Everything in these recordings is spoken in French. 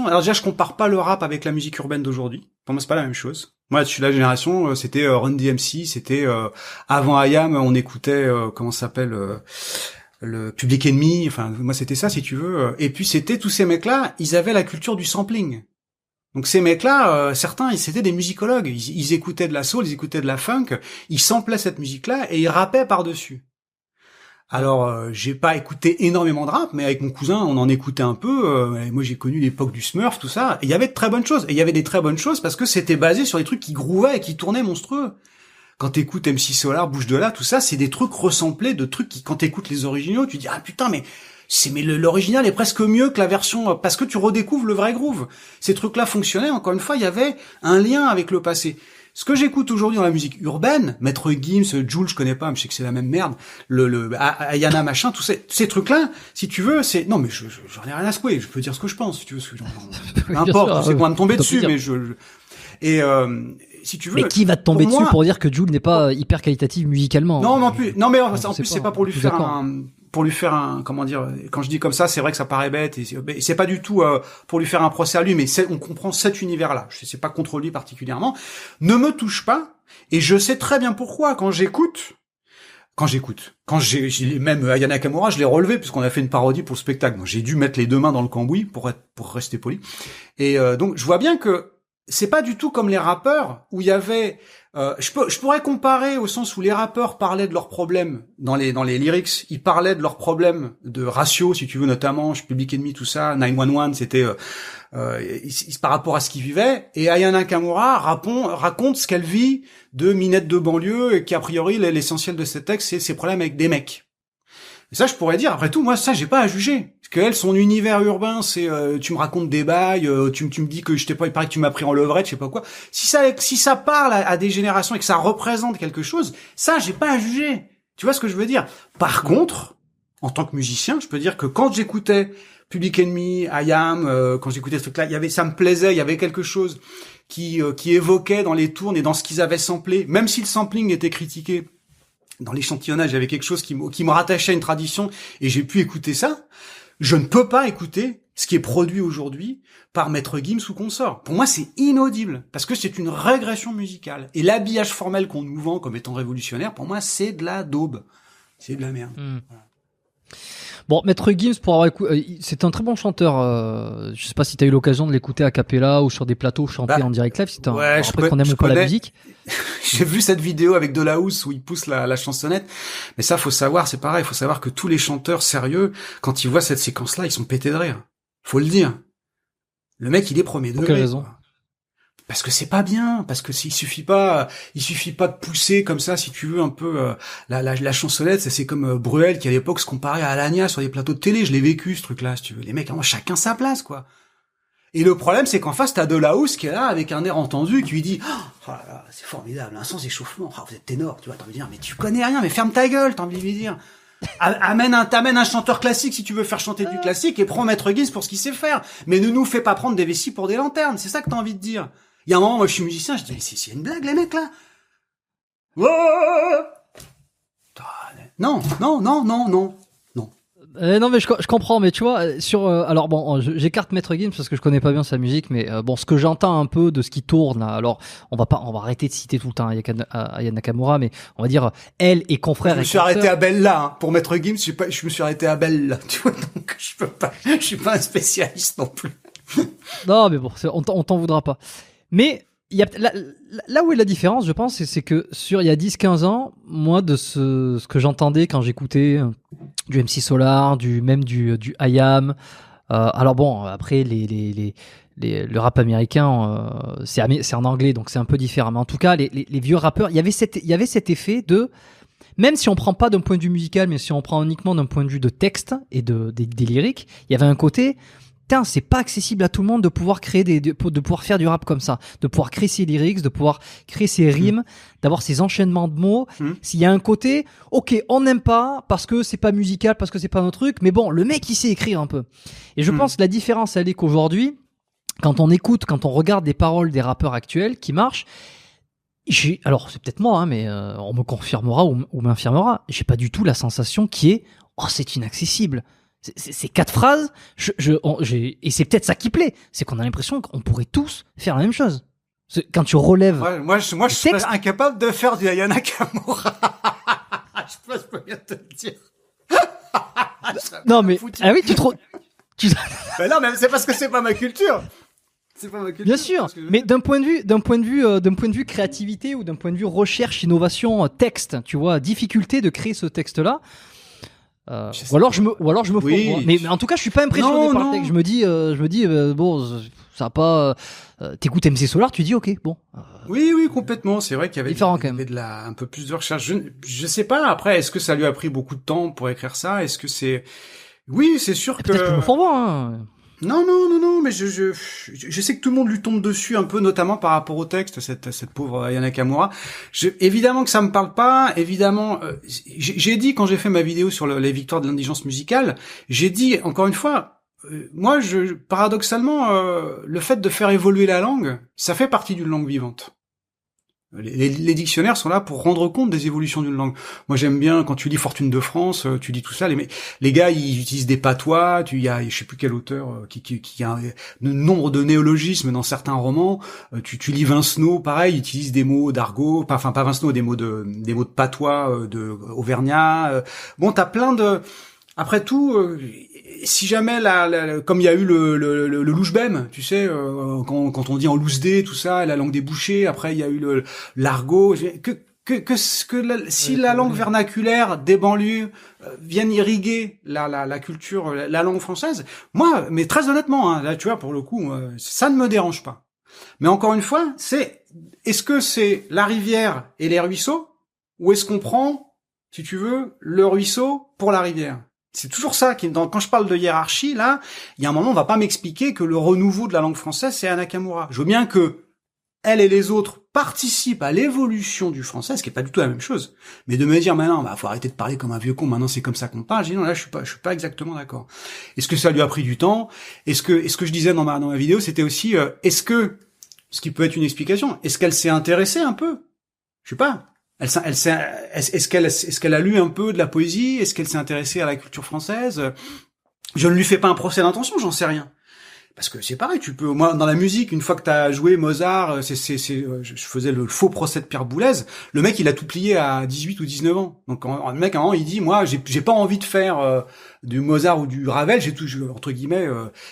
Alors déjà, je compare pas le rap avec la musique urbaine d'aujourd'hui. Pour moi, c'est pas la même chose. Moi, je suis de la génération, c'était Run DMC, c'était avant IAM, on écoutait comment ça s'appelle le Public Enemy. Enfin, moi, c'était ça, si tu veux. Et puis, c'était tous ces mecs-là, ils avaient la culture du sampling. Donc ces mecs-là, certains, c'était des musicologues. Ils écoutaient de la soul, ils écoutaient de la funk, ils samplaient cette musique-là et ils rappaient par-dessus. Alors, j'ai pas écouté énormément de rap, mais avec mon cousin, on en écoutait un peu. Et moi, j'ai connu l'époque du Smurf, tout ça. Et il y avait de très bonnes choses. Et il y avait des très bonnes choses parce que c'était basé sur des trucs qui groovaient et qui tournaient monstrueux. Quand t'écoutes MC Solar, Bouche de là, tout ça, c'est des trucs ressemblés de trucs qui, quand t'écoutes les originaux, tu dis ah putain, mais l'original est presque mieux que la version, parce que tu redécouvres le vrai groove. Ces trucs-là fonctionnaient, encore une fois, il y avait un lien avec le passé. Ce que j'écoute aujourd'hui dans la musique urbaine, Maître Gims, Jul, je connais pas, mais je sais que c'est la même merde, Ayana machin, tous ces trucs-là, si tu veux, c'est, non, mais j'en ai rien à secouer, je peux dire ce que je pense, si tu veux, n'importe, c'est qu'on va me tomber dessus, mais si tu veux. Mais qui va te tomber dessus pour dire que Jul n'est pas hyper qualitative musicalement? Non, mais en plus, c'est pas pour lui faire un, comment dire, quand je dis comme ça, c'est vrai que ça paraît bête, et c'est pas du tout pour lui faire un procès à lui, mais on comprend cet univers-là. C'est pas contre lui particulièrement. Ne me touche pas, et je sais très bien pourquoi. Quand j'ai même Aya Nakamura, je l'ai relevé puisqu'on a fait une parodie pour le spectacle. Moi, j'ai dû mettre les deux mains dans le cambouis pour rester poli. Et donc, je vois bien que c'est pas du tout comme les rappeurs où il y avait je pourrais comparer au sens où les rappeurs parlaient de leurs problèmes dans les lyrics, ils parlaient de leurs problèmes de ratio, si tu veux, notamment Public Enemy, tout ça, 911, c'était par rapport à ce qu'ils vivaient, et Aya Nakamura raconte ce qu'elle vit de minette de banlieue, et qu'a priori l'essentiel de ces textes, c'est ses problèmes avec des mecs. Et ça, je pourrais dire, après tout, moi, ça, j'ai pas à juger. Parce qu'elle, son univers urbain, c'est, tu me racontes des bails, tu me dis que je t'ai pas, il paraît que tu m'as pris en levrette, je sais pas quoi. Si ça parle à des générations et que ça représente quelque chose, ça, j'ai pas à juger. Tu vois ce que je veux dire? Par contre, en tant que musicien, je peux dire que quand j'écoutais Public Enemy, IAM, quand j'écoutais ce truc-là, ça me plaisait, il y avait quelque chose qui évoquait dans les tournes et dans ce qu'ils avaient samplé, même si le sampling était critiqué. Dans l'échantillonnage, il y avait quelque chose qui me rattachait à une tradition et j'ai pu écouter ça. Je ne peux pas écouter ce qui est produit aujourd'hui par Maître Gims ou consort. Pour moi, c'est inaudible parce que c'est une régression musicale. Et l'habillage formel qu'on nous vend comme étant révolutionnaire, pour moi, c'est de la daube. C'est de la merde. Voilà. Bon, Maître Gims, pour avoir écouté, c'est un très bon chanteur. Je sais pas si t'as eu l'occasion de l'écouter a cappella ou sur des plateaux chantés en direct live. C'est après qu'on aime ou pas la musique. J'ai vu cette vidéo avec De La Housse où il pousse la chansonnette. Mais ça, faut savoir, c'est pareil. Faut savoir que tous les chanteurs sérieux, quand ils voient cette séquence-là, ils sont pétés de rire. Faut le dire. Le mec, il est premier degré. Pour quelle raison? Parce que c'est pas bien, parce que il suffit pas de pousser comme ça, si tu veux, un peu la chansonnette. C'est comme Bruel qui à l'époque se comparait à Alagna sur des plateaux de télé. Je l'ai vécu ce truc-là, si tu veux. Les mecs, chacun sa place, quoi. Et le problème, c'est qu'en face, t'as De La Housse qui est là avec un air entendu qui lui dit oh là là, c'est formidable, un sans échauffement. Oh, vous êtes ténor, tu vois. T'as envie de dire mais tu connais rien, mais ferme ta gueule. T'as envie de lui dire. T'amènes un chanteur classique si tu veux faire chanter du classique et prends Maître Gims pour ce qu'il sait faire. Mais ne nous fais pas prendre des vessies pour des lanternes. C'est ça que t'as envie de dire. Il y a un moment, moi, je suis musicien, je dis, mais c'est une blague, les mecs, là. Non. Non, mais je comprends, mais tu vois, alors bon, j'écarte Maître Gims parce que je connais pas bien sa musique, mais bon, ce que j'entends un peu de ce qui tourne, alors, on va arrêter de citer tout le temps Aya Nakamura, mais on va dire, elle et confrère. Je me suis arrêté à Bella, hein. Pour Maître Gims, je me suis arrêté à Bella, tu vois, donc je suis pas un spécialiste non plus. Non, mais bon, on t'en voudra pas. Mais il y a là où est la différence, je pense, c'est que il y a 10-15 ans, moi de ce que j'entendais quand j'écoutais du MC Solar, du IAM, alors bon, après le rap américain c'est en anglais, donc c'est un peu différent, mais en tout cas les vieux rappeurs, il y avait cet effet de, même si on prend pas d'un point de vue musical, mais si on prend uniquement d'un point de vue de texte et des lyriques, il y avait un côté, putain, c'est pas accessible à tout le monde de pouvoir créer de pouvoir faire du rap comme ça, de pouvoir créer ses lyrics, de pouvoir créer ses rimes, d'avoir ses enchaînements de mots. S'il y a un côté, ok, on n'aime pas parce que c'est pas musical, parce que c'est pas notre truc, mais bon, le mec il sait écrire un peu. Et je pense que la différence, elle est qu'aujourd'hui, quand on regarde les paroles des rappeurs actuels qui marchent, alors c'est peut-être moi, hein, mais on me confirmera ou m'infirmera, j'ai pas du tout la sensation qui est, oh, c'est inaccessible. Ces 4 phrases, et c'est peut-être ça qui plaît, c'est qu'on a l'impression qu'on pourrait tous faire la même chose. Quand tu relèves, ouais, moi je suis incapable de faire du Aya Nakamura. Je peux bien te le dire. Non mais ah oui, Ben non, mais c'est parce que c'est pas ma culture. C'est pas ma culture. Bien sûr, mais d'un point de vue créativité ou d'un point de vue recherche, innovation, texte, tu vois, difficulté de créer ce texte-là. Ou alors je me oui. fourre, mais en tout cas je suis pas impressionné par le texte. Je me dis bon, ça va pas. T'écoutes MC Solar, tu dis ok, bon. Oui, complètement. C'est vrai qu'il y avait différent quand même. un peu plus de recherche. Je sais pas. Après, est-ce que ça lui a pris beaucoup de temps pour écrire ça? Est-ce que c'est... Oui, c'est sûr que... Peut-être que je me fourvoie, hein. Non, mais je sais que tout le monde lui tombe dessus un peu, notamment par rapport au texte, cette pauvre Aya Nakamura. Évidemment que ça me parle pas, évidemment, j'ai dit quand j'ai fait ma vidéo sur les victoires de l'indigence musicale, j'ai dit, encore une fois, moi, paradoxalement, le fait de faire évoluer la langue, ça fait partie d'une langue vivante. Les dictionnaires sont là pour rendre compte des évolutions d'une langue. Moi, j'aime bien quand tu lis Fortune de France, tu lis tout ça. Les gars, ils utilisent des patois. Il y a, je sais plus quel auteur qui a un nombre de néologismes dans certains romans. Tu lis Vincenot, pareil, il utilise des mots d'argot. Enfin, pas Vincenot, des mots de patois, de auvergnat. Bon, t'as plein de. Après tout, si jamais comme il y a eu le louche-bème, tu sais, quand on dit en loose-dé, tout ça, la langue des bouchers, après il y a eu l'argot, si la langue vernaculaire des banlieues vienne irriguer la culture, la langue française, moi, mais très honnêtement, hein, là tu vois, pour le coup, ça ne me dérange pas. Mais encore une fois, est-ce que c'est la rivière et les ruisseaux, ou est-ce qu'on prend, si tu veux, le ruisseau pour la rivière? C'est toujours ça quand je parle de hiérarchie, là, il y a un moment, on va pas m'expliquer que le renouveau de la langue française, c'est Aya Nakamura. Je veux bien que elle et les autres participent à l'évolution du français, ce qui est pas du tout la même chose. Mais de me dire, maintenant, faut arrêter de parler comme un vieux con, maintenant c'est comme ça qu'on parle. J'ai dit, non, là, je suis pas exactement d'accord. Est-ce que ça lui a pris du temps? Est-ce que je disais dans ma vidéo, c'était aussi, ce qui peut être une explication, est-ce qu'elle s'est intéressée un peu? Je sais pas. Est-ce qu'elle a lu un peu de la poésie? Est-ce qu'elle s'est intéressée à la culture française? Je ne lui fais pas un procès d'intention, j'en sais rien. Parce que c'est pareil, moi, dans la musique, une fois que t'as joué Mozart, je faisais le faux procès de Pierre Boulez. Le mec, il a tout plié à 18 ou 19 ans. Donc, le mec, à un moment, il dit, moi, j'ai pas envie de faire, du Mozart ou du Ravel, entre guillemets,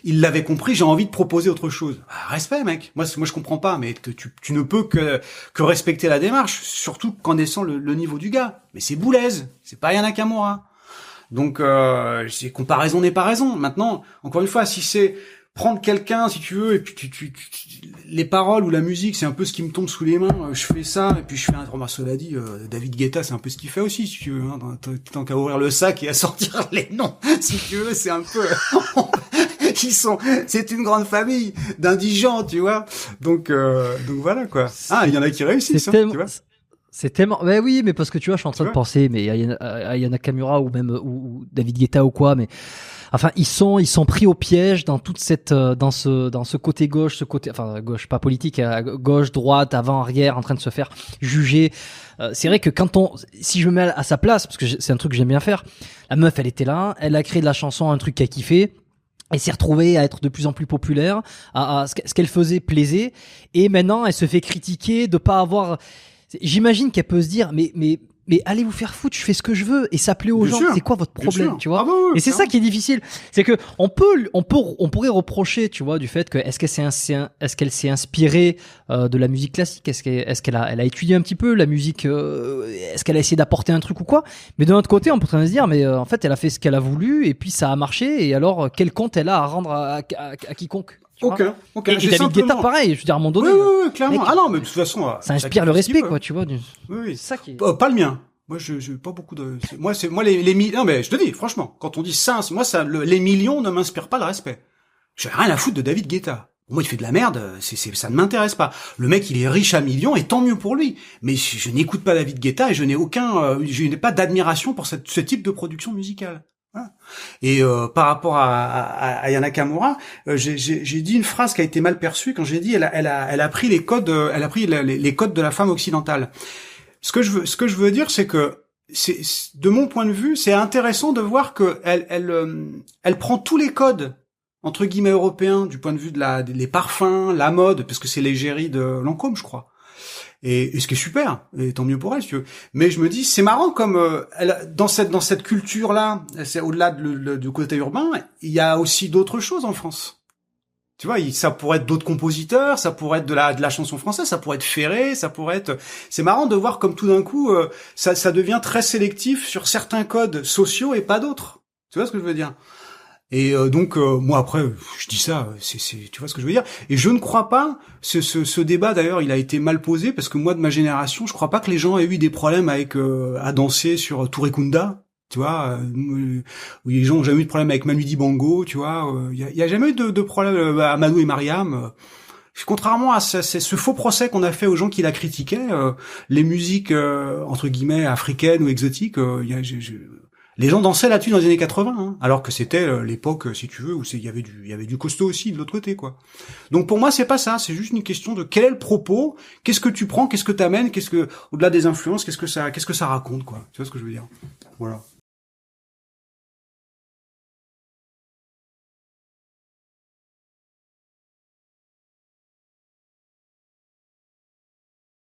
il l'avait compris, j'ai envie de proposer autre chose. Ah, respect, mec. Moi, je comprends pas, mais que tu ne peux que respecter la démarche, surtout qu'en descend le niveau du gars. Mais c'est Boulez, c'est pas Aya Nakamura. Donc, c'est comparaison n'est pas raison. Maintenant, encore une fois, si c'est prendre quelqu'un, si tu veux, et puis les paroles ou la musique, c'est un peu ce qui me tombe sous les mains. Je fais ça, et puis je fais un... Cela dit, David Guetta, c'est un peu ce qu'il fait aussi, si tu veux. Hein, tant qu'à ouvrir le sac et à sortir les noms, si tu veux, c'est un peu... c'est une grande famille d'indigents, tu vois. Donc voilà, quoi. Ah, il y en a qui réussissent, hein, tu vois. C'est tellement... Mais oui, mais parce que tu vois, je suis en train de penser, mais Aya Nakamura ou même ou David Guetta ou quoi, mais... Enfin, ils sont pris au piège dans toute cette, dans ce côté gauche, enfin, gauche, pas politique, gauche, droite, avant, arrière, en train de se faire juger. C'est vrai que si je me mets à sa place, parce que c'est un truc que j'aime bien faire, la meuf, elle était là, elle a créé de la chanson, un truc qu'elle kiffait. Elle s'est retrouvée à être de plus en plus populaire, ce qu'elle faisait plaisait, et maintenant, elle se fait critiquer de pas avoir, j'imagine qu'elle peut se dire, mais allez vous faire foutre, je fais ce que je veux et ça plaît aux gens. C'est quoi votre problème, tu vois? Et c'est ça qui est difficile, c'est que on pourrait reprocher, tu vois, du fait que est-ce qu'elle s'est inspirée de la musique classique, est-ce qu'elle a étudié un petit peu la musique, est-ce qu'elle a essayé d'apporter un truc ou quoi? Mais de notre côté, on peut très bien se dire, mais en fait, elle a fait ce qu'elle a voulu et puis ça a marché. Et alors, quel compte elle a à rendre à quiconque? Ok. Et David Guetta, pareil, je veux dire, à un moment donné. Oui, clairement. Mec, ah non, mais de toute façon. Ça inspire le respect, quoi, tu vois. Oui. C'est ça qui est... Pas le mien. Moi, je pas beaucoup de, moi, les millions, non, mais je te dis, franchement, quand on dit ça, moi, les millions ne m'inspirent pas le respect. J'ai rien à foutre de David Guetta. Moi, il fait de la merde, ça ne m'intéresse pas. Le mec, il est riche à millions, et tant mieux pour lui. Mais je n'écoute pas David Guetta, et je n'ai pas d'admiration pour ce type de production musicale. Voilà. Et par rapport à Aya Nakamura, j'ai dit une phrase qui a été mal perçue quand j'ai dit elle a pris les codes, les codes de la femme occidentale. Ce que je veux dire, c'est que de mon point de vue, c'est intéressant de voir que elle prend tous les codes entre guillemets européens du point de vue de les parfums, la mode, parce que c'est l'égérie de Lancôme, je crois. Et ce qui est super, et tant mieux pour elle, si tu veux. Mais je me dis, c'est marrant comme dans cette culture-là, c'est au-delà du côté urbain, il y a aussi d'autres choses en France. Tu vois, ça pourrait être d'autres compositeurs, ça pourrait être de la chanson française, ça pourrait être Ferré, ça pourrait être. C'est marrant de voir comme tout d'un coup, ça devient très sélectif sur certains codes sociaux et pas d'autres. Tu vois ce que je veux dire? Et donc moi après je dis ça, tu vois ce que je veux dire. Et je ne crois pas ce débat d'ailleurs, il a été mal posé parce que moi de ma génération, je crois pas que les gens aient eu des problèmes avec à danser sur Touré Kunda, tu vois. Où les gens ont jamais eu de problème avec Manu Dibango, tu vois. Il y a jamais eu de problème à Amadou et Mariam. Contrairement à ce faux procès qu'on a fait aux gens qui la critiquaient, les musiques entre guillemets africaines ou exotiques, les gens dansaient là-dessus dans les années 80, hein, alors que c'était l'époque, si tu veux, où il y avait du costaud aussi de l'autre côté, quoi. Donc pour moi, c'est pas ça, c'est juste une question de quel est le propos, qu'est-ce que tu prends, qu'est-ce que t'amènes, au-delà des influences, qu'est-ce que ça raconte, quoi. Tu vois ce que je veux dire? Voilà.